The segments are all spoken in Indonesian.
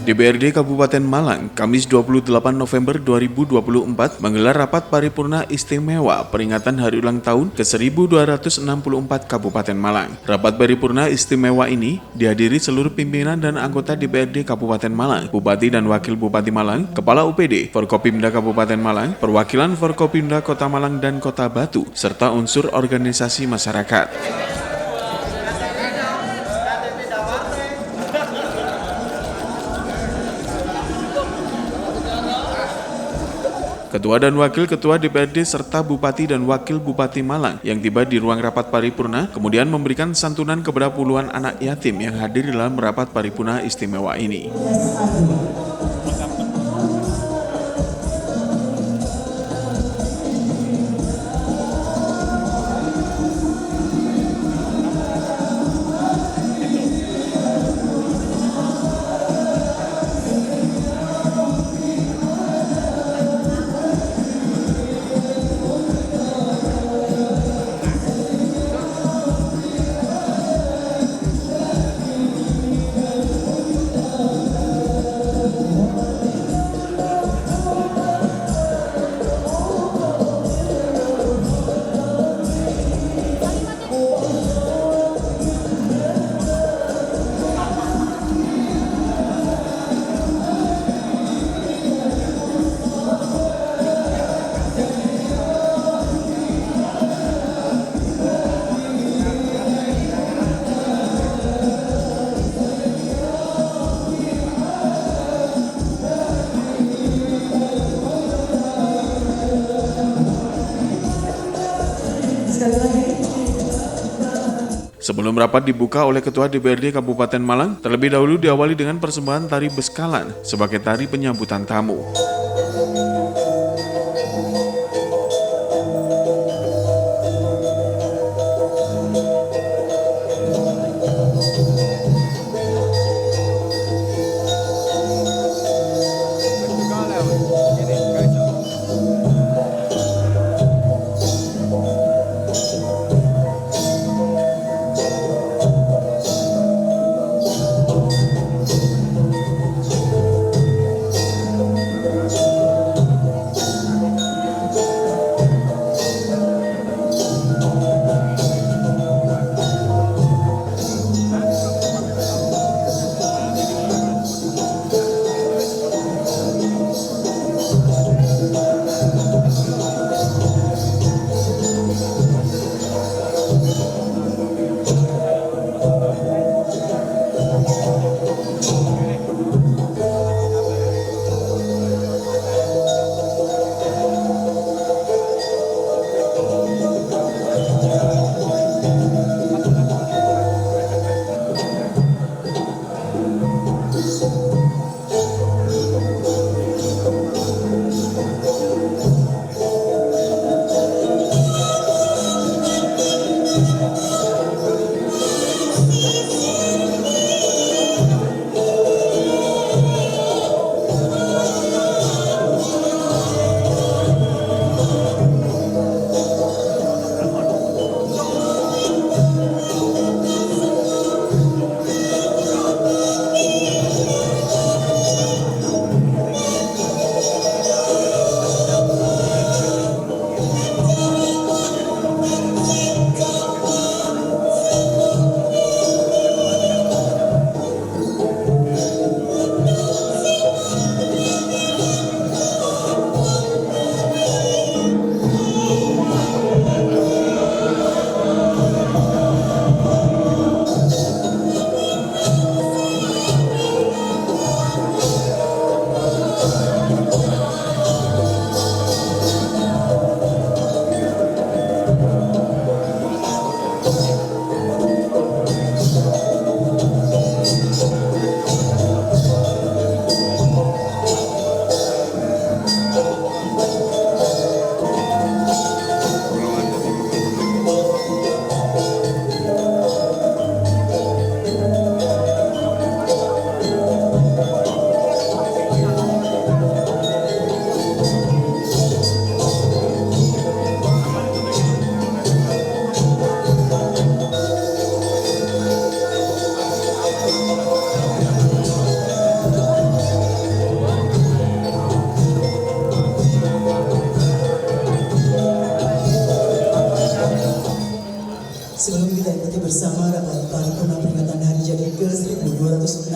DPRD Kabupaten Malang, Kamis 28 November 2024 menggelar rapat paripurna istimewa peringatan hari ulang tahun ke-1264 Kabupaten Malang. Rapat paripurna istimewa ini dihadiri seluruh pimpinan dan anggota DPRD Kabupaten Malang, Bupati dan Wakil Bupati Malang, Kepala UPD, Forkopimda Kabupaten Malang, perwakilan Forkopimda Kota Malang dan Kota Batu, serta unsur organisasi masyarakat. Ketua dan Wakil Ketua DPRD serta Bupati dan Wakil Bupati Malang yang tiba di ruang rapat paripurna kemudian memberikan santunan kepada puluhan anak yatim yang hadir dalam rapat paripurna istimewa ini. Sebelum rapat dibuka oleh Ketua DPRD Kabupaten Malang, terlebih dahulu diawali dengan persembahan tari beskalan sebagai tari penyambutan tamu.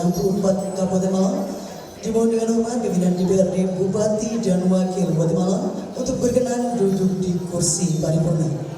64 Kabupaten Malang. Dimohon dengan hormat pimpinan DPRD, Bupati dan Wakil Bupati Malang untuk berkenan duduk di kursi paripurna.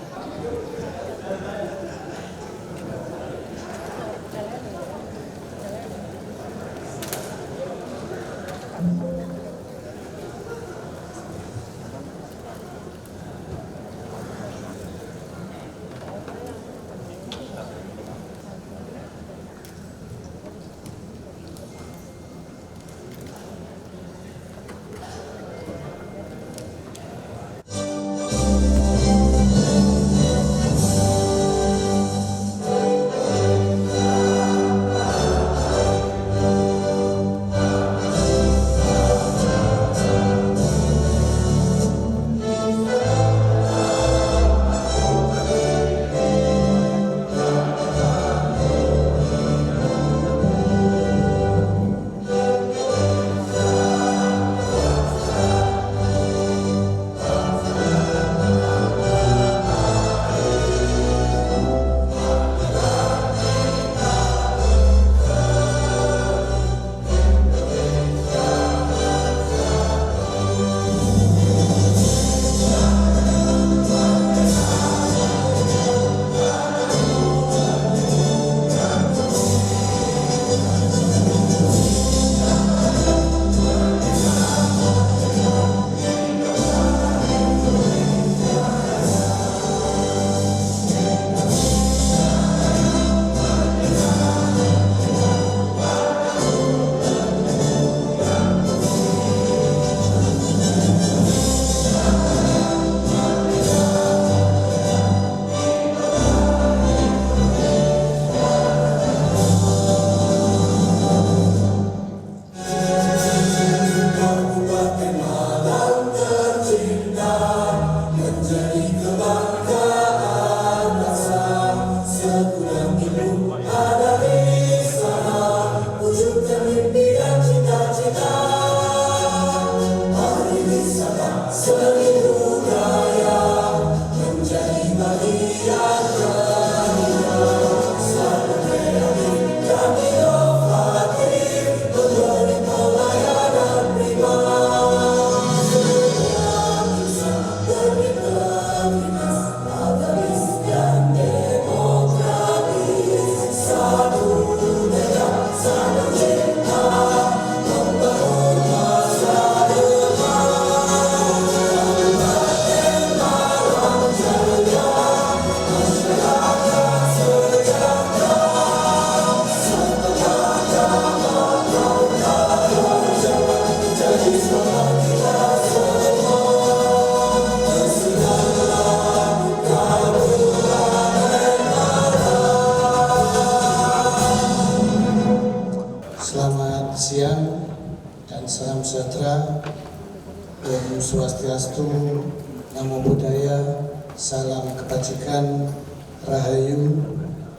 Selamat siang dan salam sejahtera. Om Swastiastu, Namo Buddhaya, salam kebajikan, Rahayu.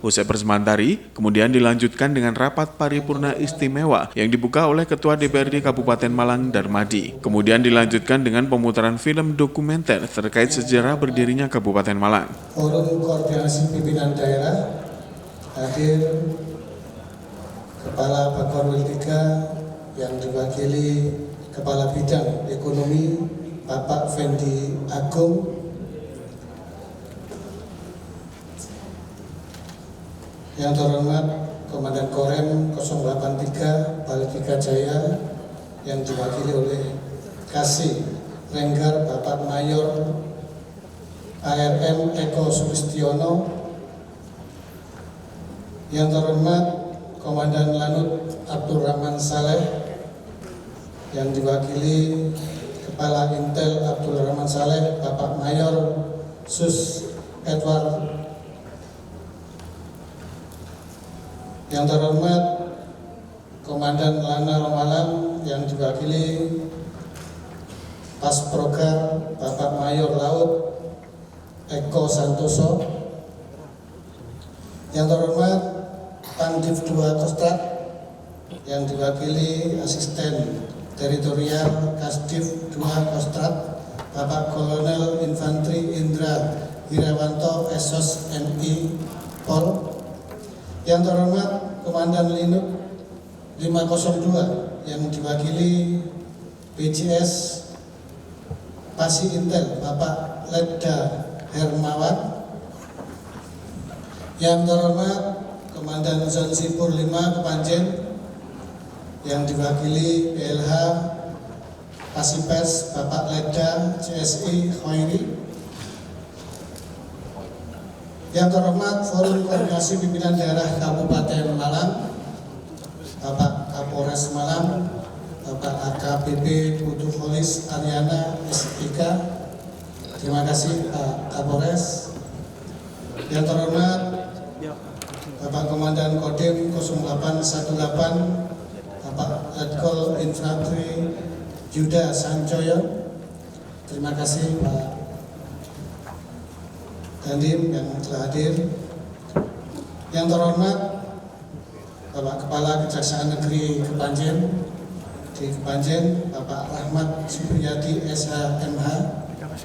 Usai persembahan tari, kemudian dilanjutkan dengan rapat paripurna istimewa yang dibuka oleh Ketua DPRD Kabupaten Malang Darmadi. Kemudian dilanjutkan dengan pemutaran film dokumenter terkait sejarah berdirinya Kabupaten Malang. Forum Koordinasi Pimpinan Daerah hadir Kepala Bakorwil 3 yang diwakili Kepala Bidang Ekonomi Bapak Fendi Agung, yang terhormat Komandan Korem 083 Baltika Jaya yang diwakili oleh Kasih Renggar Bapak Mayor ARM Eko Sulistiono, yang terhormat Komandan Lanut Abdul Rahman Saleh yang diwakili Kepala Intel Abdul Rahman Saleh Bapak Mayor Sus Edward, yang terhormat Komandan Lanal Malang yang diwakili Pasprogar Bapak Mayor Laut Eko Santoso, yang terhormat Pandiv 2 Kostrat yang diwakili Asisten Teritorial Kasdiv 2 Kostrat Bapak Kolonel Infanteri Indra Wirawanto SOS MI Pol, yang terhormat Komandan Linut 502 yang diwakili PJS Pasi Intel Bapak Ledda Hermawan. Yang terhormat Komandan Zon Sipur 5 Kepanjen yang diwakili PLH Pasipers Bapak Ledda CSI Khairi. Yang terhormat Forum Koordinasi Pimpinan Daerah Kabupaten Malang Bapak Kapolres Malang, Bapak AKBP Putu Kholis Aryana SIK. Terima kasih Pak Kapolres. Yang terhormat Bapak Komandan Kodim 0818 Bapak Letkol Infanteri Yuda Sancoyo. Terima kasih Pak Dandim yang telah hadir. Yang terhormat Bapak Kepala Kejaksaan Negeri Kepanjen di Kepanjen, Bapak Rahmat Supriyadi SHMH.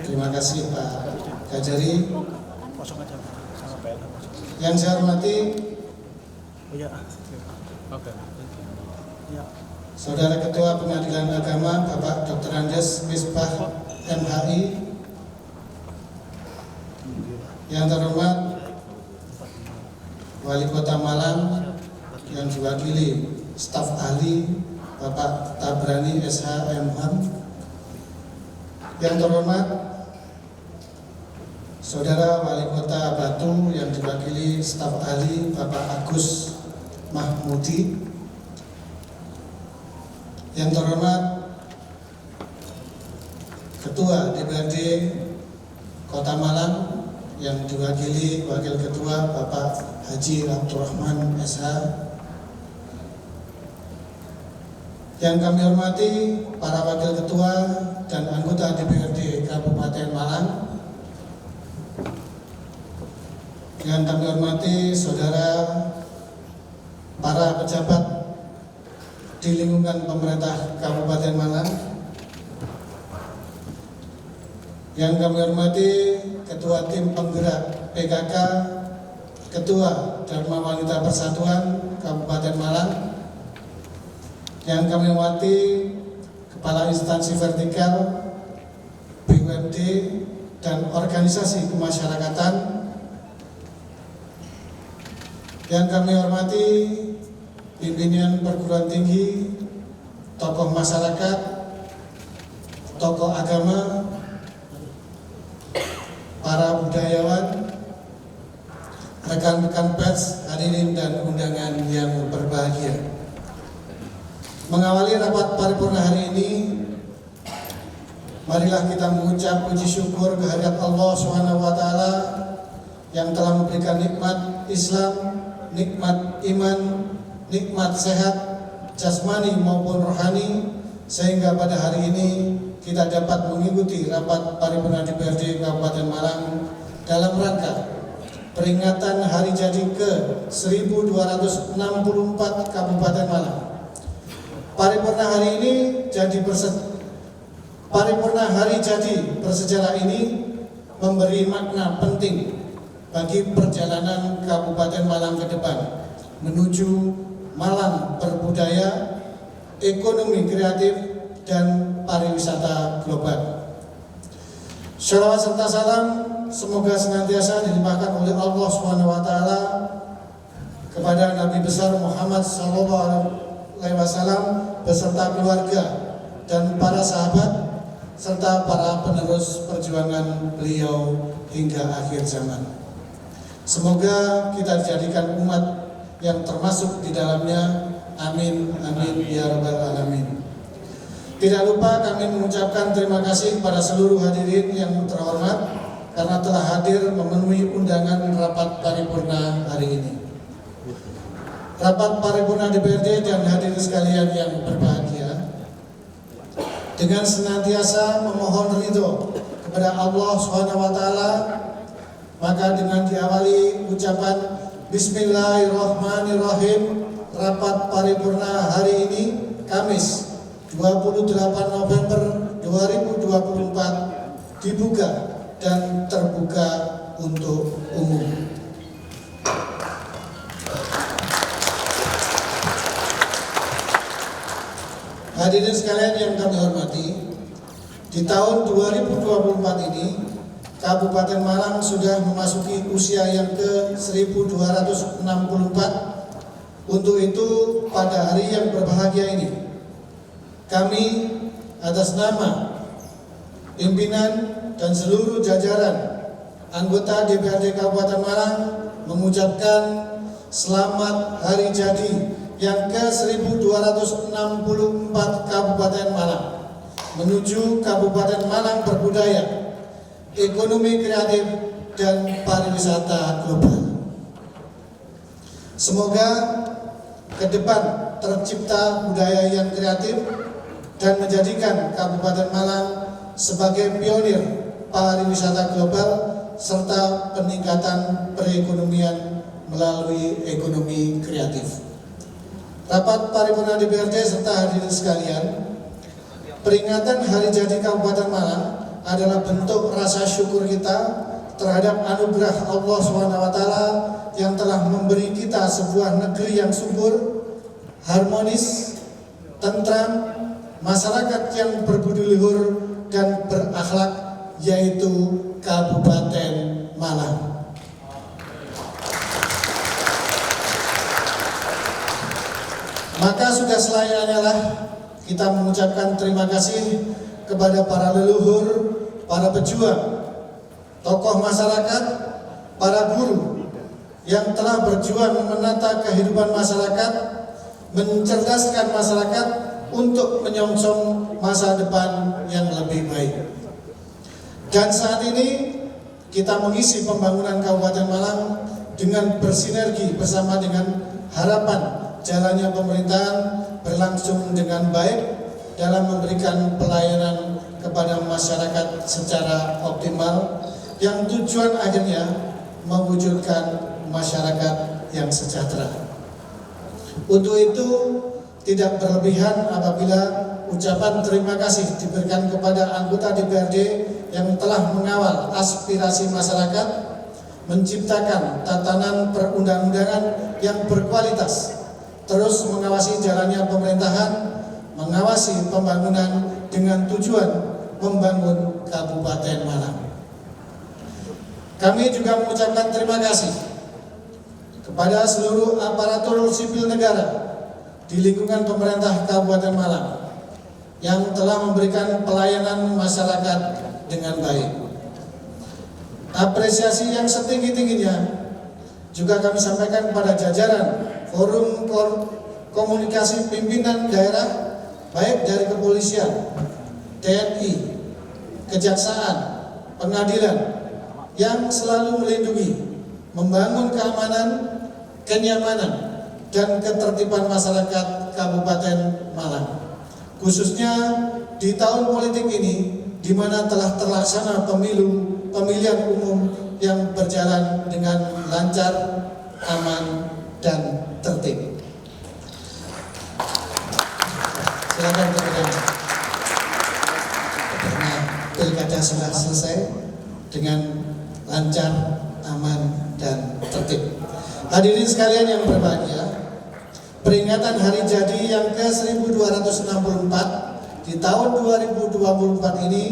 Terima kasih Pak Gajari. Yang saya hormati Saudara Ketua Pengadilan Agama Bapak Dr. Andes Misbah MHI. Yang terhormat Wali Kota Malang yang diwakili staf ahli Bapak Tabrani SHMH. Yang terhormat Saudara Wali Kota Batu yang diwakili staf ahli Bapak Agus Mahmudi. Yang terhormat Ketua DPRD Kota Malang yang diwakili Wakil Ketua Bapak Haji Abdurrahman SH. Yang kami hormati para Wakil Ketua dan anggota DPRD Kabupaten Malang. Yang kami hormati saudara para pejabat di lingkungan pemerintah Kabupaten Malang. Yang kami hormati Ketua Tim Penggerak PKK, Ketua Dharma Wanita Persatuan Kabupaten Malang. Yang kami hormati Kepala Instansi Vertikal BUMD dan Organisasi Kemasyarakatan. Yang kami hormati pimpinan perguruan tinggi, tokoh masyarakat, tokoh agama, para budayawan, rekan-rekan pers, hadirin dan undangan yang berbahagia. Mengawali rapat paripurna hari ini, marilah kita mengucap puji syukur kehadirat Allah SWT yang telah memberikan nikmat Islam, nikmat iman, nikmat sehat, jasmani maupun rohani, sehingga pada hari ini kita dapat mengikuti rapat paripurna DPRD Kabupaten Malang dalam rangka peringatan hari jadi ke 1264 Kabupaten Malang. Paripurna hari ini paripurna hari jadi bersejarah ini memberi makna penting bagi perjalanan Kabupaten Malang ke depan menuju Malang berbudaya, ekonomi kreatif, dan pariwisata global. Shalawat serta salam semoga senantiasa dilimpahkan oleh Allah SWT kepada Nabi besar Muhammad SAW beserta keluarga dan para sahabat serta para penerus perjuangan beliau hingga akhir zaman. Semoga kita dijadikan umat yang termasuk di dalamnya. Amin, amin, ya rabbal alamin. Tidak lupa kami mengucapkan terima kasih kepada seluruh hadirin yang terhormat karena telah hadir memenuhi undangan rapat paripurna hari ini. Rapat paripurna DPRD dan hadirin sekalian yang berbahagia, dengan senantiasa memohon ridho kepada Allah SWT, maka dengan diawali ucapan Bismillahirrahmanirrahim, rapat paripurna hari ini Kamis 28 November 2024 dibuka dan terbuka untuk umum. Hadirin sekalian yang kami hormati, di tahun 2024 ini Kabupaten Malang sudah memasuki usia yang ke-1264. Untuk itu, pada hari yang berbahagia ini, kami atas nama pimpinan dan seluruh jajaran anggota DPRD Kabupaten Malang mengucapkan selamat hari jadi yang ke-1264 Kabupaten Malang menuju Kabupaten Malang berbudaya, ekonomi kreatif, dan pariwisata global. Semoga ke depan tercipta budaya yang kreatif dan menjadikan Kabupaten Malang sebagai pionir pariwisata global serta peningkatan perekonomian melalui ekonomi kreatif. Rapat paripurna DPRD serta hadirin sekalian, peringatan Hari Jadi Kabupaten Malang adalah bentuk rasa syukur kita terhadap anugerah Allah SWT yang telah memberi kita sebuah negeri yang subur, harmonis, tentram, masyarakat yang berbudi luhur dan berakhlak, yaitu Kabupaten Malang. Maka sudah selayaknya lah kita mengucapkan terima kasih kepada para leluhur, para pejuang, tokoh masyarakat, para guru yang telah berjuang menata kehidupan masyarakat, mencerdaskan masyarakat untuk menyongsong masa depan yang lebih baik. Dan saat ini kita mengisi pembangunan Kabupaten Malang dengan bersinergi bersama dengan harapan jalannya pemerintahan berlangsung dengan baik dalam memberikan pelayanan kepada masyarakat secara optimal yang tujuan akhirnya mewujudkan masyarakat yang sejahtera. Untuk itu tidak berlebihan apabila ucapan terima kasih diberikan kepada anggota DPRD yang telah mengawal aspirasi masyarakat, menciptakan tatanan perundang-undangan yang berkualitas, terus mengawasi jalannya pemerintahan, mengawasi pembangunan dengan tujuan membangun Kabupaten Malang. Kami juga mengucapkan terima kasih kepada seluruh aparatur sipil negara di lingkungan pemerintah Kabupaten Malang yang telah memberikan pelayanan masyarakat dengan baik. Apresiasi yang setinggi-tingginya juga kami sampaikan kepada jajaran forum komunikasi pimpinan daerah, baik dari kepolisian, TNI, kejaksaan, pengadilan, yang selalu melindungi, membangun keamanan, kenyamanan, dan ketertiban masyarakat Kabupaten Malang. Khususnya di tahun politik ini, di mana telah terlaksana pemilihan umum yang berjalan dengan lancar, aman, dan tertib. Silakan kemudian. Karena pilkada sudah selesai dengan lancar, aman, dan tertib. Hadirin sekalian yang berbahagia, peringatan Hari Jadi yang ke-1264 di tahun 2024 ini,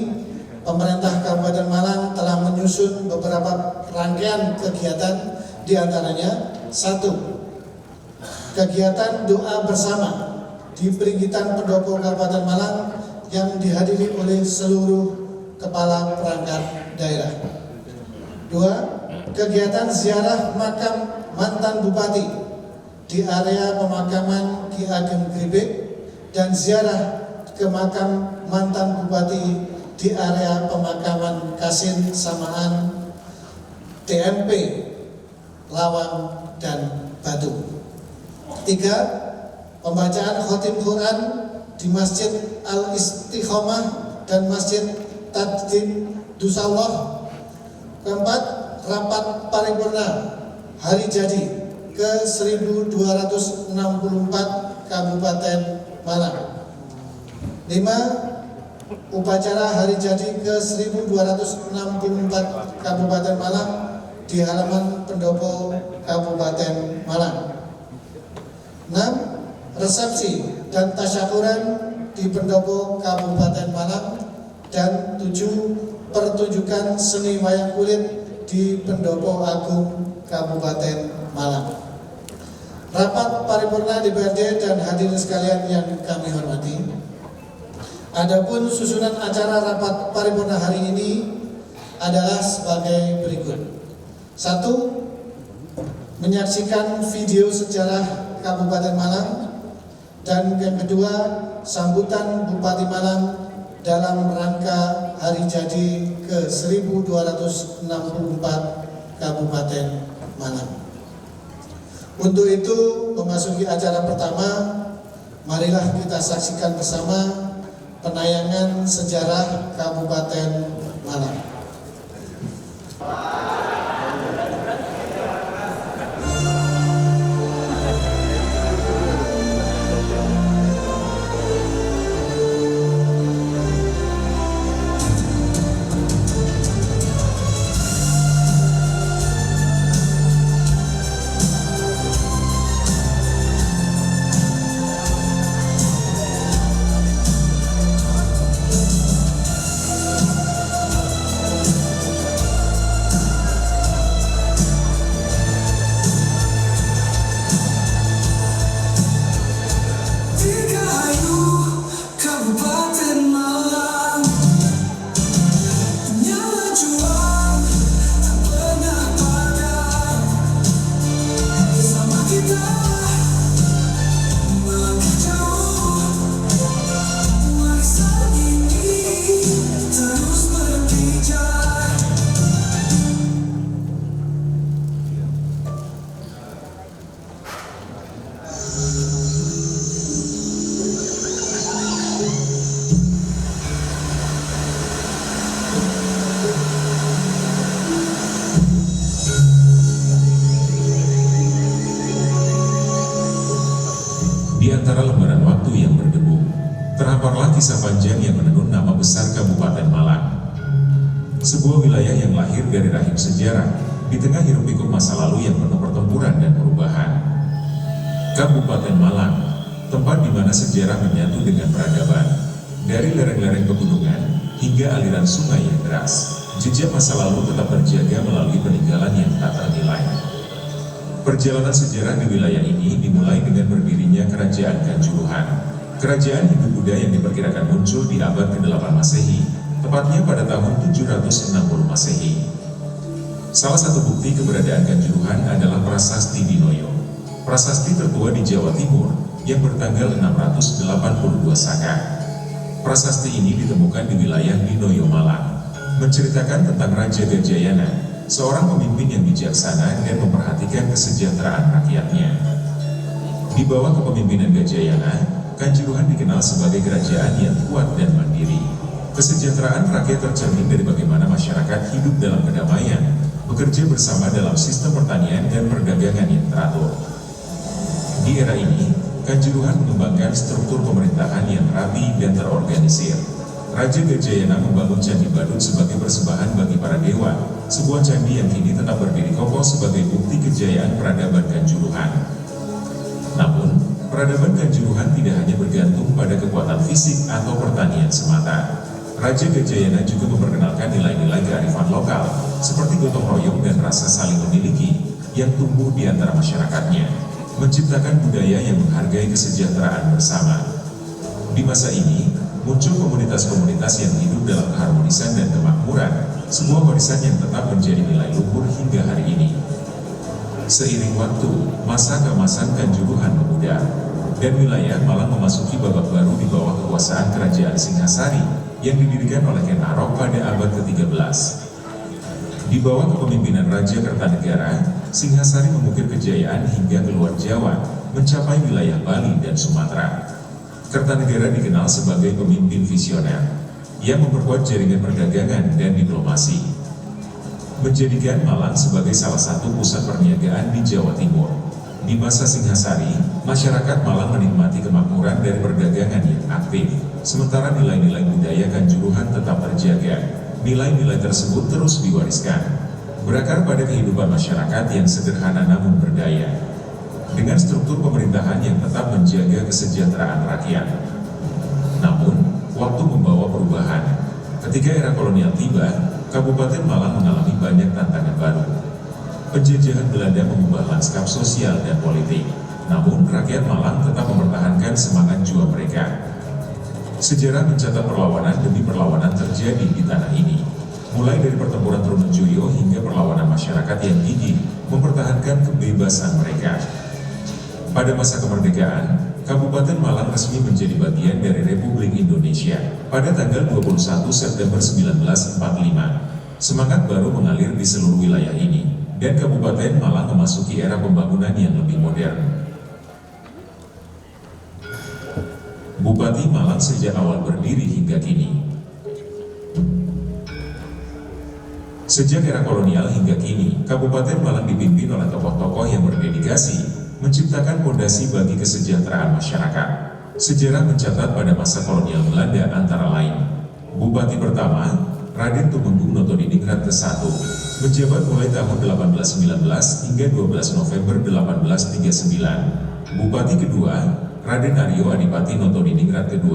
pemerintah Kabupaten Malang telah menyusun beberapa rangkaian kegiatan, diantaranya 1. Kegiatan doa bersama di Peringgitan Pendopo Kabupaten Malang yang dihadiri oleh seluruh kepala perangkat daerah. 2. Kegiatan ziarah makam mantan bupati di area pemakaman Ki Ageng Gribek dan ziarah ke makam mantan bupati di area pemakaman Kasin Samaan, TMP, Lawang, dan Batu. 3. Pembacaan khotim Quran di Masjid Al-Istiqomah dan Masjid Tajdid Dusallah. 4. Rapat paripurna Hari Jadi ke-1264 Kabupaten Malang. 5. Upacara Hari Jadi ke-1264 Kabupaten Malang di halaman Pendopo Kabupaten Malang. 6. Resepsi dan tasyakuran di Pendopo Kabupaten Malang, dan 7 pertunjukan seni wayang kulit di Pendopo Agung Kabupaten Malang. Rapat paripurna DPRD dan hadirin sekalian yang kami hormati, adapun susunan acara rapat paripurna hari ini adalah sebagai berikut. 1. Menyaksikan video sejarah Kabupaten Malang, dan yang kedua, sambutan Bupati Malang dalam rangka hari jadi ke-1264 Kabupaten Malang. Untuk itu, memasuki acara pertama, marilah kita saksikan bersama penayangan sejarah Kabupaten Malang. Di antara lembaran waktu yang berdebu, terhamparlah kisah panjang yang menenun nama besar Kabupaten Malang. Sebuah wilayah yang lahir dari rahim sejarah, di tengah hiruk-pikuk masa lalu yang penuh pertempuran dan perubahan. Kabupaten Malang, tempat di mana sejarah menyatu dengan peradaban. Dari lereng-lereng pegunungan, hingga aliran sungai yang deras, jejak masa lalu tetap terjaga melalui peninggalan yang tak ternilai. Perjalanan sejarah di wilayah ini dimulai dengan berdirinya Kerajaan Kanjuruhan. Kerajaan Hindu-Buddha yang diperkirakan muncul di abad ke-8 Masehi, tepatnya pada tahun 760 Masehi. Salah satu bukti keberadaan Kanjuruhan adalah Prasasti Dinoyo. Prasasti tertua di Jawa Timur yang bertanggal 682 Saka. Prasasti ini ditemukan di wilayah Dinoyo Malang, menceritakan tentang Raja Gajayana, seorang pemimpin yang bijaksana dan memperhatikan kesejahteraan rakyatnya. Di bawah kepemimpinan Gajayana, Kanjuruhan dikenal sebagai kerajaan yang kuat dan mandiri. Kesejahteraan rakyat tercermin dari bagaimana masyarakat hidup dalam kedamaian, bekerja bersama dalam sistem pertanian dan perdagangan yang teratur. Di era ini, Kanjuruhan mengembangkan struktur pemerintahan yang rapi dan terorganisir. Raja Gajayana membangun Candi Badut sebagai persembahan bagi para dewa, sebuah candi yang kini tetap berdiri kokoh sebagai bukti kejayaan peradaban Kanjuruhan. Namun, peradaban Kanjuruhan tidak hanya bergantung pada kekuatan fisik atau pertanian semata. Raja Gajayana juga memperkenalkan nilai-nilai kearifan lokal, seperti gotong royong dan rasa saling memiliki, yang tumbuh di antara masyarakatnya, menciptakan budaya yang menghargai kesejahteraan bersama. Di masa ini, muncul komunitas-komunitas yang hidup dalam keharmonisan dan kemakmuran, sebuah warisan yang tetap menjadi nilai luhur hingga hari ini. Seiring waktu, masa keemasan Kanjuruhan memudar, dan wilayah Malang memasuki babak baru di bawah kekuasaan Kerajaan Singhasari yang didirikan oleh Ken Arok pada abad ke-13. Di bawah kepemimpinan Raja Kertanegara, Singhasari mengukir kejayaan hingga keluar Jawa, mencapai wilayah Bali dan Sumatera. Kertanegara dikenal sebagai pemimpin visioner yang memperkuat jaringan perdagangan dan diplomasi, menjadikan Malang sebagai salah satu pusat perniagaan di Jawa Timur. Di masa Singhasari, masyarakat Malang menikmati kemakmuran dari perdagangan yang aktif, sementara nilai-nilai budaya Kanjuruhan tetap terjaga. Nilai-nilai tersebut terus diwariskan, berakar pada kehidupan masyarakat yang sederhana namun berdaya, dengan struktur pemerintahan yang tetap menjaga kesejahteraan rakyat. Namun, waktu membawa perubahan. Ketika era kolonial tiba, Kabupaten Malang mengalami banyak tantangan baru. Penjajahan Belanda mengubah lanskap sosial dan politik, namun rakyat Malang tetap mempertahankan semangat jiwa mereka. Sejarah mencatat perlawanan demi perlawanan terjadi di tanah ini, mulai dari pertempuran Trunojoyo hingga perlawanan masyarakat yang gigih mempertahankan kebebasan mereka. Pada masa kemerdekaan, Kabupaten Malang resmi menjadi bagian dari Republik Indonesia pada tanggal 21 September 1945. Semangat baru mengalir di seluruh wilayah ini, dan Kabupaten Malang memasuki era pembangunan yang lebih modern. Bupati Malang sejak awal berdiri hingga kini. Sejak era kolonial hingga kini, Kabupaten Malang dipimpin oleh tokoh-tokoh yang berdedikasi menciptakan fondasi bagi kesejahteraan masyarakat. Sejarah mencatat pada masa kolonial Belanda antara lain, Bupati pertama, Raden Tumenggung Notodiningrat ke-1, menjabat mulai tahun 1819 hingga 12 November 1839. Bupati kedua, Raden Aryo Adipati Notodiningrat II,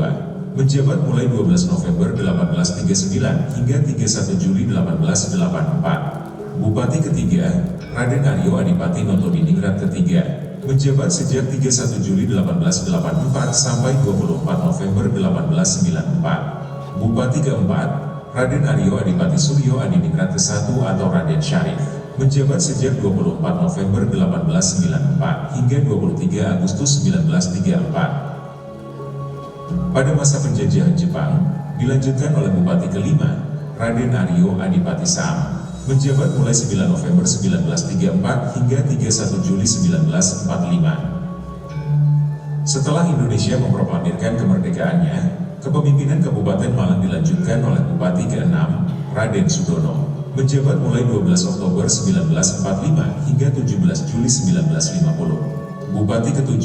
menjabat mulai 12 November 1839 hingga 31 Juli 1884. Bupati ketiga, Raden Aryo Adipati Notodiningrat III, menjabat sejak 31 Juli 1884 sampai 24 November 1894. Bupati keempat, Raden Aryo Adipati Suryo Adiningrat ke-1 atau Raden Syarif, menjabat sejak 24 November 1894 hingga 23 Agustus 1934. Pada masa penjajahan Jepang, dilanjutkan oleh Bupati kelima, Raden Aryo Adipati Sam, menjabat mulai 9 November 1934 hingga 31 Juli 1945. Setelah Indonesia memproklamirkan kemerdekaannya, kepemimpinan Kabupaten Malang dilanjutkan oleh Bupati ke-6, Raden Sudono, menjabat mulai 12 Oktober 1945 hingga 17 Juli 1950. Bupati ke-7,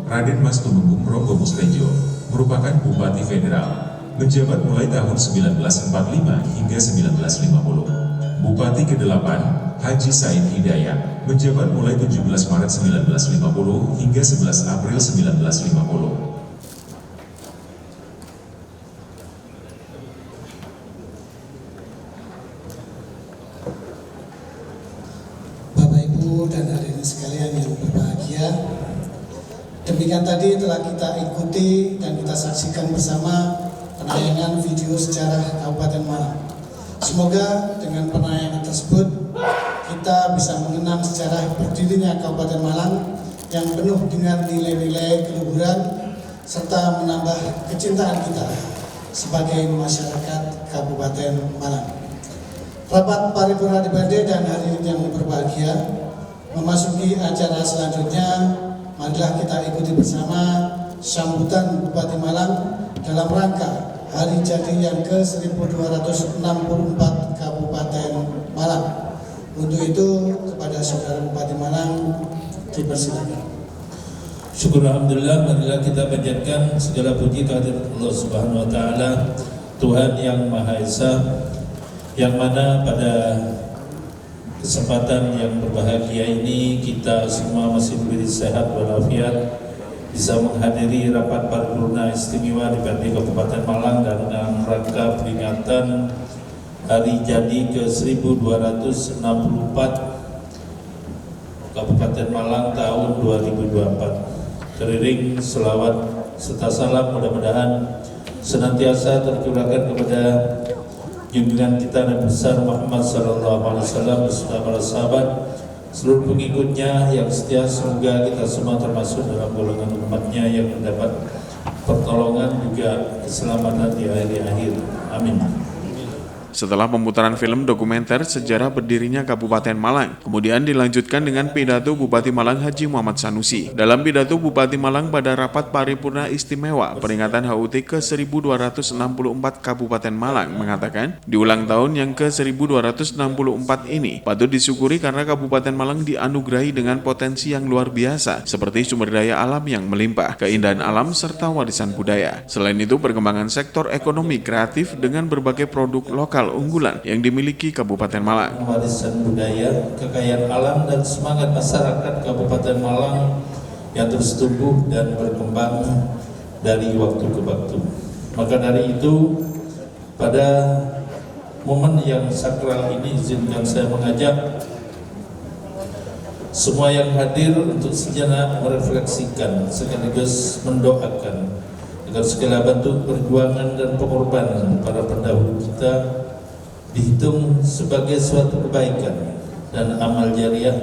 Raden Mas Tumenggung Ronggo Mustejo, merupakan Bupati Federal, menjabat mulai tahun 1945 hingga 1950. Bupati ke-8, Haji Said Hidayat, menjabat mulai 17 Maret 1950 hingga 11 April 1950. Bapak Ibu dan hadirin sekalian yang berbahagia, demikian tadi telah kita ikuti dan kita saksikan bersama penayangan video sejarah Kabupaten Malang. Semoga dengan penayangan tersebut kita bisa mengenang sejarah berdirinya Kabupaten Malang yang penuh dengan nilai-nilai keluhuran serta menambah kecintaan kita sebagai masyarakat Kabupaten Malang. Rapat paripurna DPRD dan hadirin yang berbahagia, memasuki acara selanjutnya, marilah kita ikuti bersama sambutan Bupati Malang dalam rangka hari jadi yang ke-1264 Kabupaten Malang. Untuk itu, kepada Saudara Bupati Malang, dipersilakan. Syukur alhamdulillah, marilah kita panjatkan segala puji kehadirat Allah Subhanahu wa taala, Tuhan yang Maha Esa, yang mana pada kesempatan yang berbahagia ini kita semua masih diberi sehat walafiat, bisa menghadiri rapat paripurna istimewa DPRD Kabupaten Malang dalam rangka peringatan hari jadi ke-1264 Kabupaten Malang tahun 2024. Teriring selawat serta salam, mudah-mudahan senantiasa tercurahkan kepada junjungan kita Nabi besar Muhammad SAW beserta para sahabat, seluruh pengikutnya yang setia. Semoga kita semua termasuk dalam golongan umatnya yang mendapat pertolongan juga keselamatan di akhir-akhir. Amin. Setelah pemutaran film dokumenter sejarah berdirinya Kabupaten Malang, kemudian dilanjutkan dengan pidato Bupati Malang Haji Muhammad Sanusi. Dalam pidato Bupati Malang pada rapat paripurna istimewa peringatan HUT ke-1264 Kabupaten Malang mengatakan, di ulang tahun yang ke-1264 ini patut disyukuri karena Kabupaten Malang dianugerahi dengan potensi yang luar biasa seperti sumber daya alam yang melimpah, keindahan alam serta warisan budaya. Selain itu, perkembangan sektor ekonomi kreatif dengan berbagai produk lokal unggulan yang dimiliki Kabupaten Malang. Warisan budaya, kekayaan alam dan semangat masyarakat Kabupaten Malang yang terus tumbuh dan berkembang dari waktu ke waktu. Maka dari itu, pada momen yang sakral ini izinkan saya mengajak semua yang hadir untuk sejenak merefleksikan sekaligus mendoakan agar segala bentuk perjuangan dan pengorbanan para pendahulu kita dihitung sebagai suatu kebaikan dan amal jariah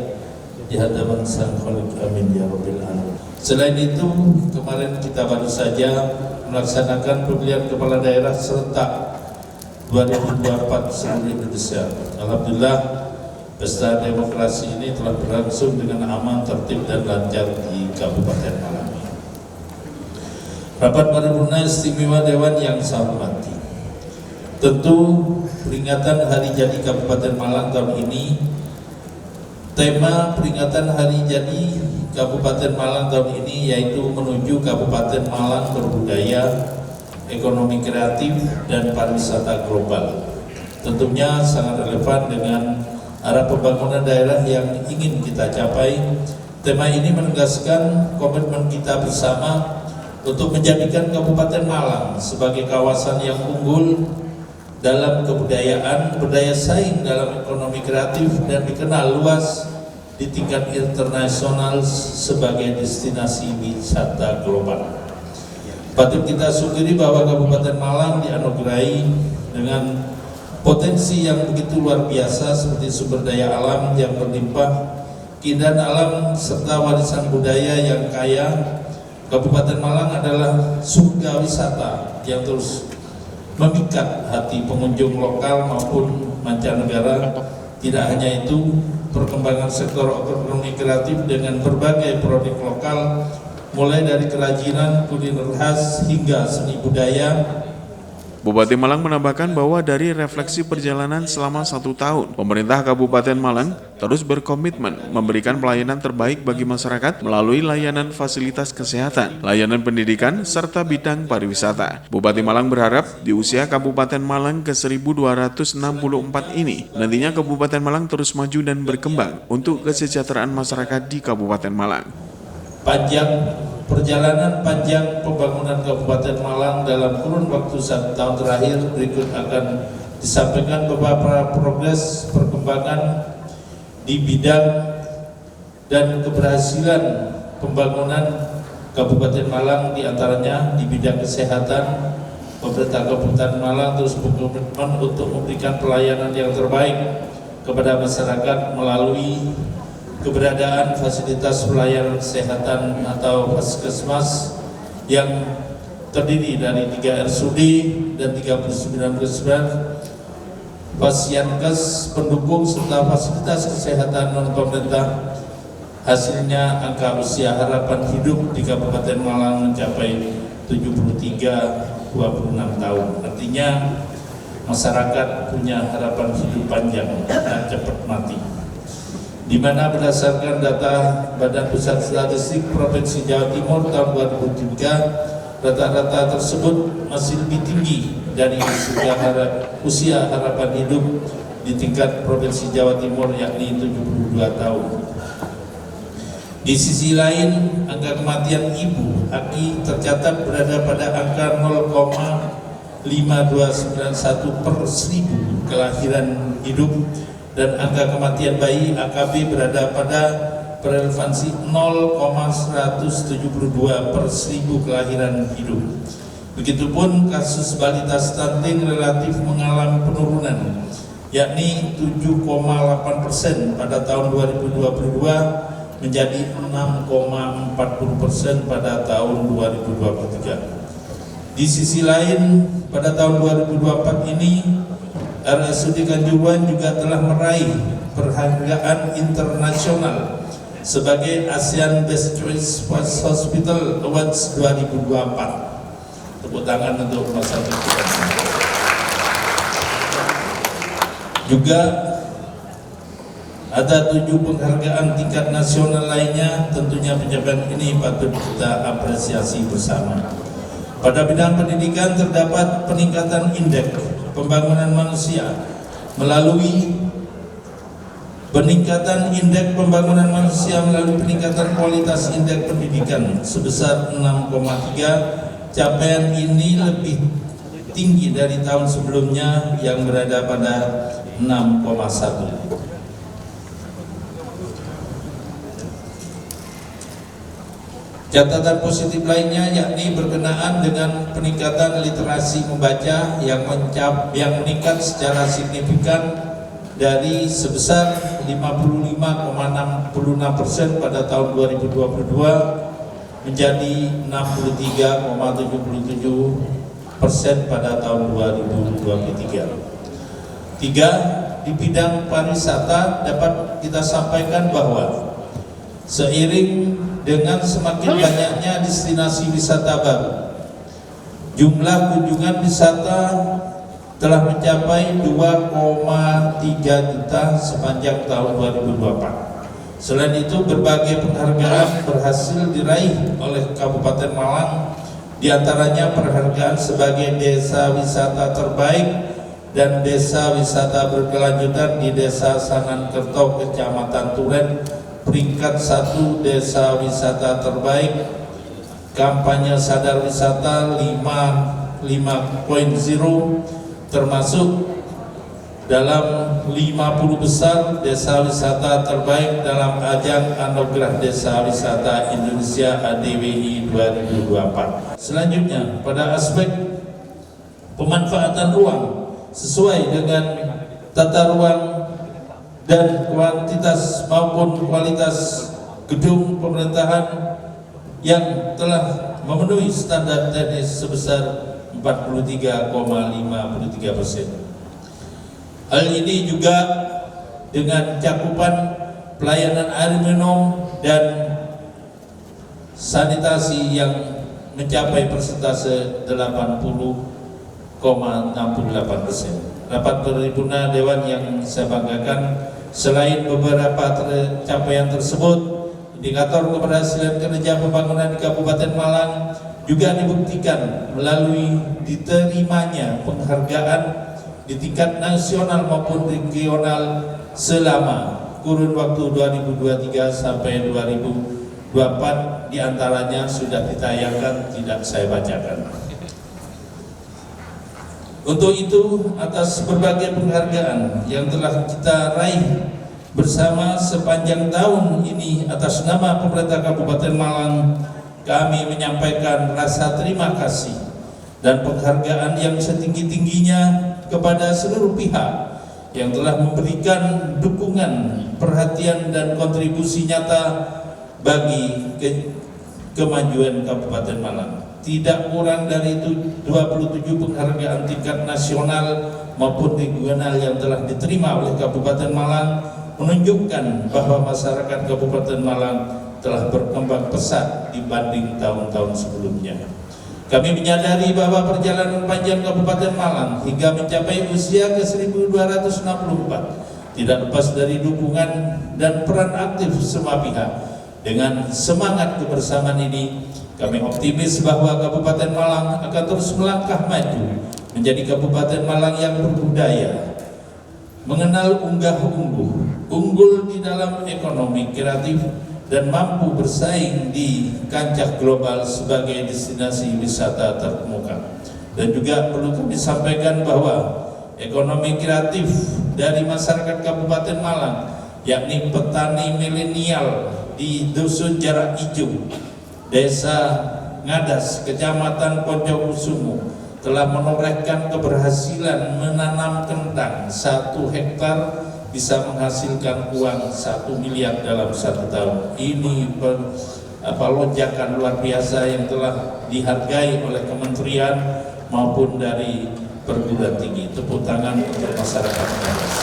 di hadapan Sang Khalik. Amin ya Rabbil Alamin. Selain itu, kemarin kita baru saja melaksanakan pemilihan kepala daerah serentak 2024 seluruh Indonesia. Alhamdulillah, pesta demokrasi ini telah berlangsung dengan aman, tertib dan lancar di Kabupaten Malang. Rapat paripurna istimewa Dewan yang saya hormati, tentu peringatan Hari Jadi Kabupaten Malang tahun ini, tema peringatan Hari Jadi Kabupaten Malang tahun ini yaitu menuju Kabupaten Malang berbudaya, ekonomi kreatif dan pariwisata global. Tentunya sangat relevan dengan arah pembangunan daerah yang ingin kita capai. Tema ini menegaskan komitmen kita bersama untuk menjadikan Kabupaten Malang sebagai kawasan yang unggul dalam kebudayaan, berdaya saing dalam ekonomi kreatif dan dikenal luas di tingkat internasional sebagai destinasi wisata global. Patut kita syukuri bahwa Kabupaten Malang dianugerahi dengan potensi yang begitu luar biasa seperti sumber daya alam yang berlimpah, keindahan alam serta warisan budaya yang kaya. Kabupaten Malang adalah surga wisata yang terus memikat hati pengunjung lokal maupun mancanegara. Tidak hanya itu, perkembangan sektor ekonomi kreatif dengan berbagai produk lokal, mulai dari kerajinan, kuliner khas hingga seni budaya. Bupati Malang menambahkan bahwa dari refleksi perjalanan selama 1 tahun, pemerintah Kabupaten Malang terus berkomitmen memberikan pelayanan terbaik bagi masyarakat melalui layanan fasilitas kesehatan, layanan pendidikan, serta bidang pariwisata. Bupati Malang berharap di usia Kabupaten Malang ke-1264 ini, nantinya Kabupaten Malang terus maju dan berkembang untuk kesejahteraan masyarakat di Kabupaten Malang. Perjalanan panjang pembangunan Kabupaten Malang dalam kurun waktu 1 tahun terakhir berikut akan disampaikan beberapa progres perkembangan di bidang dan keberhasilan pembangunan Kabupaten Malang, diantaranya di bidang kesehatan. Pemerintah Kabupaten Malang terus berkomitmen untuk memberikan pelayanan yang terbaik kepada masyarakat melalui keberadaan fasilitas pelayanan kesehatan atau Puskesmas yang terdiri dari 3 RSUD dan 39 Pasienkes pendukung serta fasilitas kesehatan non-pemerintah. Hasilnya angka usia harapan hidup di Kabupaten Malang mencapai 73,26 tahun. Artinya masyarakat punya harapan hidup panjang dan cepat mati. Di mana berdasarkan data Badan Pusat Statistik Provinsi Jawa Timur tahun 2003, rata-rata tersebut masih lebih tinggi dari usia harapan hidup di tingkat Provinsi Jawa Timur, yakni 72 tahun. Di sisi lain, angka kematian ibu AKI tercatat berada pada angka 0,5291 per 1000 kelahiran hidup, dan angka kematian bayi AKB berada pada relevansi 0,172 per 1000 kelahiran hidup. Begitupun kasus balita stunting relatif mengalami penurunan, yakni 7,8% pada tahun 2022 menjadi 6,40% pada tahun 2023. Di sisi lain, pada tahun 2024 ini RSUD Kanjuruhan juga telah meraih penghargaan internasional sebagai ASEAN Best Choice Hospital Awards 2024. Tepuk tangan untuk masyarakat kita. Juga ada 7 penghargaan tingkat nasional lainnya. Tentunya pencapaian ini patut kita apresiasi bersama. Pada bidang pendidikan terdapat peningkatan indeks pembangunan manusia melalui peningkatan indeks pembangunan manusia melalui peningkatan kualitas indeks pendidikan sebesar 6,3 capaian ini lebih tinggi dari tahun sebelumnya yang berada pada 6,1. Catatan positif lainnya yakni berkenaan dengan peningkatan literasi membaca yang meningkat secara signifikan dari sebesar 55,66% pada tahun 2022 menjadi 63,77% pada tahun 2023. Tiga, di bidang pariwisata dapat kita sampaikan bahwa seiring dengan semakin banyaknya destinasi wisata baru, jumlah kunjungan wisata telah mencapai 2,3 juta sepanjang tahun 2024. Selain itu, berbagai penghargaan berhasil diraih oleh Kabupaten Malang, diantaranya penghargaan sebagai desa wisata terbaik dan desa wisata berkelanjutan di Desa Sanankerto, Kecamatan Turen, peringkat 1 desa wisata terbaik, kampanye sadar wisata 5.0 termasuk dalam 50 besar desa wisata terbaik dalam ajang Anugerah Desa Wisata Indonesia ADWI 2024. Selanjutnya, pada aspek pemanfaatan ruang sesuai dengan tata ruang dan kuantitas maupun kualitas gedung pemerintahan yang telah memenuhi standar teknis sebesar 43,53%. Hal ini juga dengan cakupan pelayanan air minum dan sanitasi yang mencapai persentase 80,68%. Rapat paripurna Dewan yang saya banggakan, selain beberapa capaian tersebut, indikator keberhasilan kerja pembangunan di Kabupaten Malang juga dibuktikan melalui diterimanya penghargaan di tingkat nasional maupun regional selama kurun waktu 2023 sampai 2024, diantaranya sudah ditayangkan, tidak saya bacakan. Untuk itu, atas berbagai penghargaan yang telah kita raih bersama sepanjang tahun ini atas nama pemerintah Kabupaten Malang, kami menyampaikan rasa terima kasih dan penghargaan yang setinggi-tingginya kepada seluruh pihak yang telah memberikan dukungan, perhatian dan kontribusi nyata bagi kemajuan Kabupaten Malang. Tidak kurang dari itu 27 penghargaan tingkat nasional maupun regional yang telah diterima oleh Kabupaten Malang menunjukkan bahwa masyarakat Kabupaten Malang telah berkembang pesat dibanding tahun-tahun sebelumnya. Kami menyadari bahwa perjalanan panjang Kabupaten Malang hingga mencapai usia ke-1264 tidak lepas dari dukungan dan peran aktif semua pihak. Dengan semangat kebersamaan ini, kami optimis bahwa Kabupaten Malang akan terus melangkah maju menjadi Kabupaten Malang yang berbudaya, mengenal unggah-ungguh, unggul di dalam ekonomi kreatif, dan mampu bersaing di kancah global sebagai destinasi wisata terkemuka. Dan juga perlu kami sampaikan bahwa ekonomi kreatif dari masyarakat Kabupaten Malang, yakni petani milenial di Dusun Jarak Ijo, Desa Ngadas, Kecamatan Poncokusumo, telah menorehkan keberhasilan menanam kentang 1 hektar bisa menghasilkan uang 1 miliar dalam 1 tahun. Ini lonjakan luar biasa yang telah dihargai oleh kementerian maupun dari perguruan tinggi. Tepuk tangan untuk masyarakat Ngadas.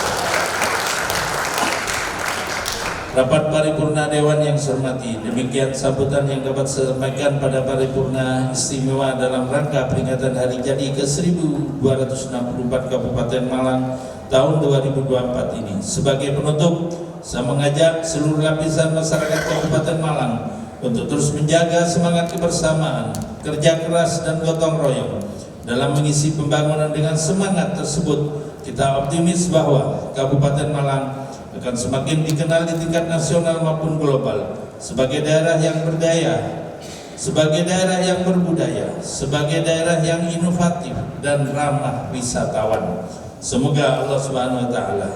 Rapat paripurna Dewan yang saya hormati, demikian sambutan yang dapat saya sampaikan pada paripurna istimewa dalam rangka peringatan hari jadi ke-1264 Kabupaten Malang tahun 2024 ini. Sebagai penutup, saya mengajak seluruh lapisan masyarakat Kabupaten Malang untuk terus menjaga semangat kebersamaan, kerja keras dan gotong royong dalam mengisi pembangunan. Dengan semangat tersebut, kita optimis bahwa Kabupaten Malang akan semakin dikenal di tingkat nasional maupun global sebagai daerah yang berdaya, sebagai daerah yang berbudaya, sebagai daerah yang inovatif dan ramah wisatawan. Semoga Allah Subhanahu wa taala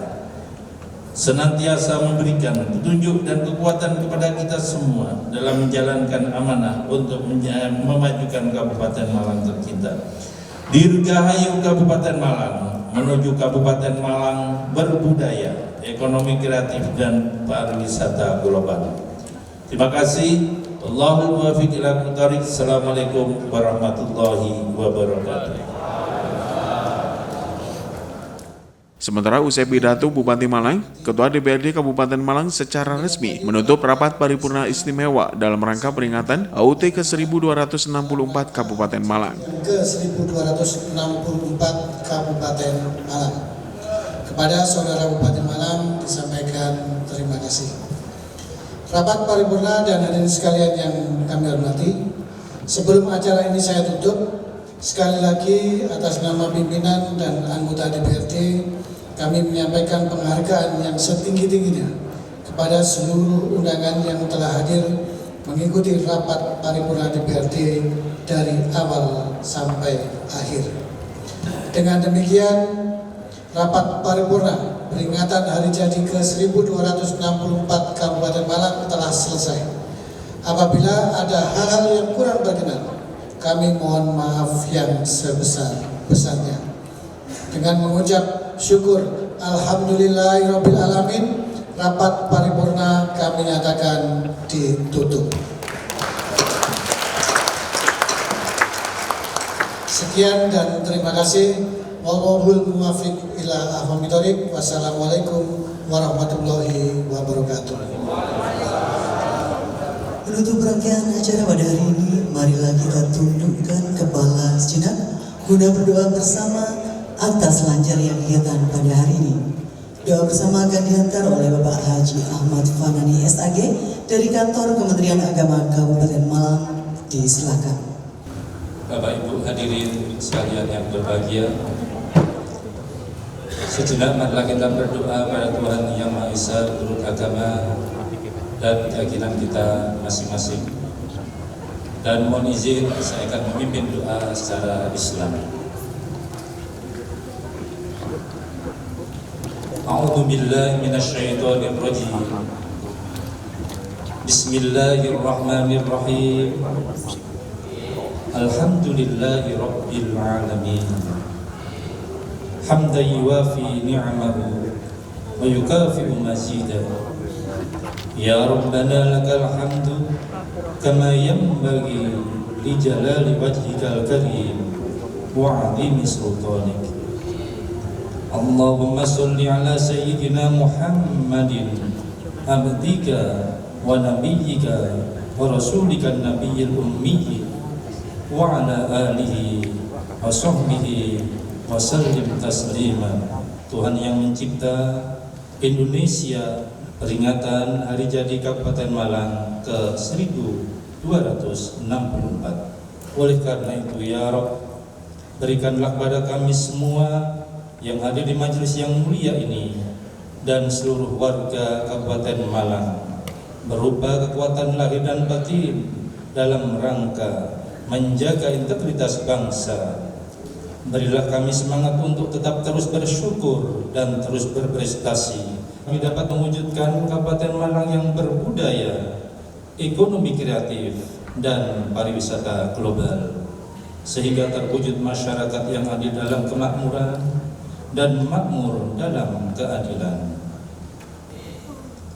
senantiasa memberikan petunjuk dan kekuatan kepada kita semua dalam menjalankan amanah untuk memajukan Kabupaten Malang tercinta. Dirgahayu Kabupaten Malang menuju Kabupaten Malang berbudaya, ekonomi kreatif dan pariwisata global. Terima kasih. Allahul muwaffiq ila aqwamit thoriq. Assalamualaikum warahmatullahi wabarakatuh. Sementara usai pidato Bupati Malang, Ketua DPRD Kabupaten Malang secara resmi menutup rapat paripurna istimewa dalam rangka peringatan HUT ke-1264 Kabupaten Malang. Ke-1264 Kabupaten Malang. Kepada Saudara Bupati Malang disampaikan terima kasih. Rapat paripurna dan hadirin sekalian yang kami hormati, sebelum acara ini saya tutup, sekali lagi atas nama pimpinan dan anggota DPRD, kami menyampaikan penghargaan yang setinggi-tingginya kepada seluruh undangan yang telah hadir mengikuti rapat paripurna DPRD dari awal sampai akhir. Dengan demikian, rapat paripurna peringatan hari jadi ke-1264 Kabupaten Malang telah selesai. Apabila ada hal-hal yang kurang berkenan, kami mohon maaf yang sebesar-besarnya. Dengan mengucap syukur alhamdulillahirabbil alamin, rapat paripurna kami nyatakan ditutup. Sekian dan terima kasih. Wallahul muwaffiq ila aqwamit thoriq. Wassalamualaikum warahmatullahi wabarakatuh. Menutup rangkaian acara pada hari ini, marilah kita tundukkan kepala sejenak guna berdoa bersama atas lancarnya kegiatan pada hari ini. Doa bersama akan dihantar oleh Bapak Haji Ahmad Fanani SAG dari Kantor Kementerian Agama Kabupaten Malang. Disilakan. Bapak Ibu hadirin sekalian yang berbahagia, sejenak marilah kita berdoa pada Tuhan Yang Maha Esa menurut agama dan keyakinan kita masing-masing. Dan mohon izin saya akan memimpin doa secara Islam. A'udzu billahi minasyaitonir rajim. Bismillahirrahmanirrahim. Alhamdulillahi rabbil alamin. Hamdan yuwafi ni'amahu wa yukafi'u mazidahu. Ya Rabbana lakal hamdu kama yanbaghi li jalali wajhikal karim wa 'azimi sultanik. Allahumma salli ala sayyidina Muhammadin abdika wa nabiyyika wa rasulika nabiyyil ummi wa ala alihi wa sahbihi wa sallim taslima. Tuhan yang mencipta Indonesia, peringatan hari jadi Kabupaten Malang ke-1264. Oleh karena itu ya Rabb, berikanlah kepada kami semua yang hadir di majelis yang mulia ini dan seluruh warga Kabupaten Malang berupa kekuatan lahir dan batin dalam rangka menjaga integritas bangsa. Berilah kami semangat untuk tetap terus bersyukur dan terus berprestasi. Kami dapat mewujudkan Kabupaten Malang yang berbudaya, ekonomi kreatif, dan pariwisata global, sehingga terwujud masyarakat yang adil dalam kemakmuran dan makmur dalam keadilan.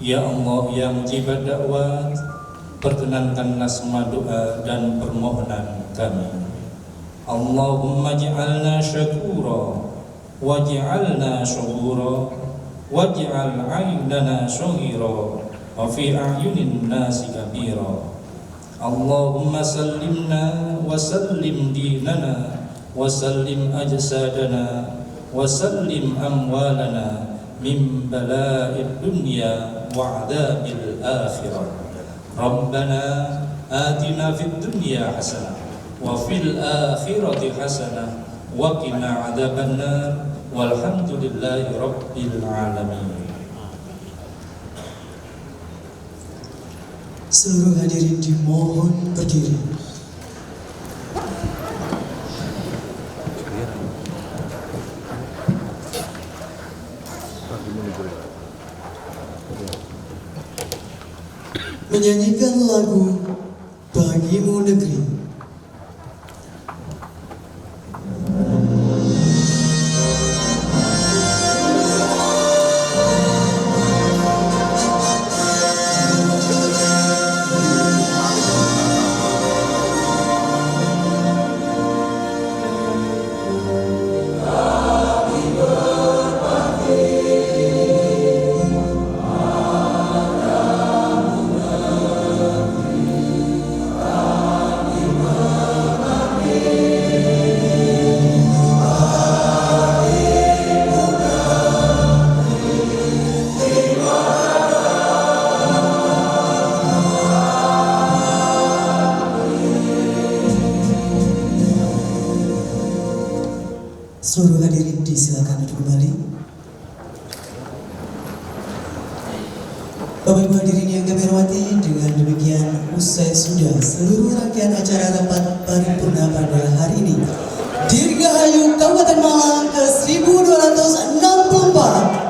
Ya Allah yang mujibad dakwah, perkenankanlah semua doa dan permohonan kami. Allahumma ja'alna syakura waj'alna syukura waj'al 'ainana syahira wa fi a'yunin nasi kabira. Allahumma sallimna wa sallim dinana wa sallim ajsadana wa sallim amwalana min bala'id dunya wa 'adzabil akhirah. Rabbana atina fid dunya hasanah wa fil akhirati hasanah wa qina 'adzabannar. Walhamdulillahi rabbil alamin. Seluruh hadirin dimohon berdiri. Menyanyikan lagu Bagimu Negeri. Seluruh hadirin disilakan duduk kembali. Bapak Ibu hadirin yang kami hormati, dengan demikian usai sudah seluruh rangkaian acara rapat paripurna pada hari ini. Dirgahayu Kabupaten Malang ke 1264.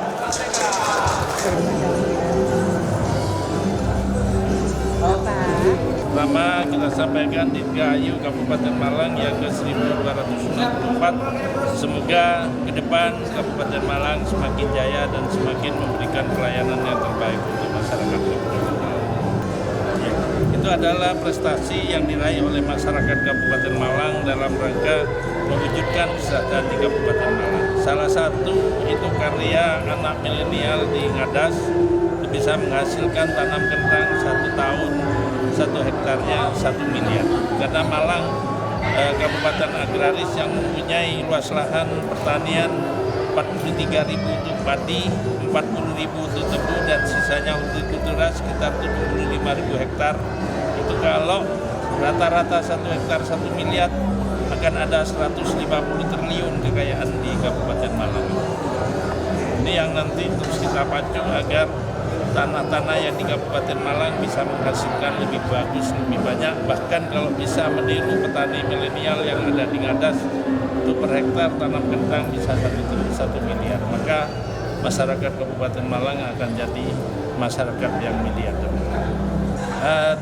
Pertama kita sampaikan Dirgahayu Kabupaten Malang yang ke 1264. Semoga ke depan Kabupaten Malang semakin jaya dan semakin memberikan pelayanan yang terbaik untuk masyarakat Kabupaten Malang. Itu adalah prestasi yang diraih oleh masyarakat Kabupaten Malang dalam rangka mewujudkan kesejahteraan di Kabupaten Malang. Salah satu itu karya anak milenial di Ngadas bisa menghasilkan tanam kentang 1 tahun 1 hektarnya 1 miliar. Karena Malang kabupaten agraris yang mempunyai luas lahan pertanian 43.000 untuk padi, 40.000 untuk tebu, dan sisanya hortikultura sekitar 75.000 hektar. Itu kalau rata-rata 1 hektar 1 miliar akan ada 150 triliun kekayaan di Kabupaten Malang. Ini yang nanti terus kita pacu agar tanah-tanah yang di Kabupaten Malang bisa menghasilkan lebih bagus, lebih banyak. Bahkan kalau bisa meniru petani milenial yang ada di Ngadas, untuk per hektar tanam kentang bisa 1 miliar. Maka masyarakat Kabupaten Malang akan jadi masyarakat yang miliarder.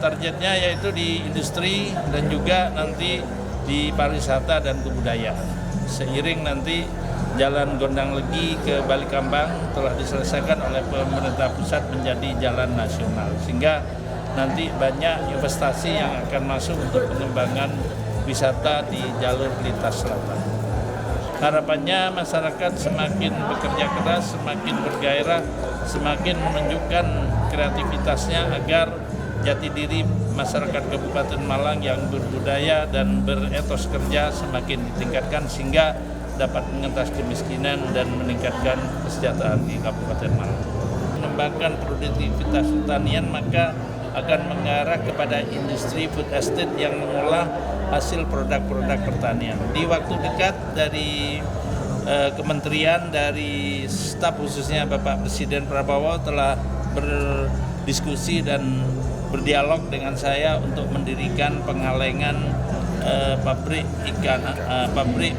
Targetnya yaitu di industri dan juga nanti di pariwisata dan kebudayaan. Seiring nanti Jalan Gondang Legi ke Balikambang telah diselesaikan oleh pemerintah pusat menjadi jalan nasional, sehingga nanti banyak investasi yang akan masuk untuk pengembangan wisata di jalur lintas selatan. Harapannya masyarakat semakin bekerja keras, semakin bergairah, semakin menunjukkan kreativitasnya agar jati diri masyarakat Kabupaten Malang yang berbudaya dan beretos kerja semakin ditingkatkan sehingga dapat mengentas kemiskinan dan meningkatkan kesejahteraan di Kabupaten Malang. Mengembangkan produktivitas pertanian maka akan mengarah kepada industri food estate yang mengolah hasil produk-produk pertanian. Di waktu dekat dari kementerian, dari staf khususnya Bapak Presiden Prabowo telah berdiskusi dan berdialog dengan saya untuk mendirikan pengalengan pabrik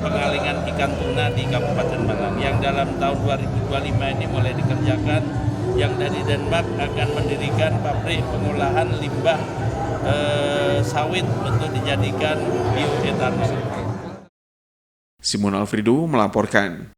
pengalengan ikan tuna di Kabupaten Malang yang dalam tahun 2025 ini mulai dikerjakan, yang dari Denmark akan mendirikan pabrik pengolahan limbah sawit untuk dijadikan bioetanol. Simon Alfredo melaporkan.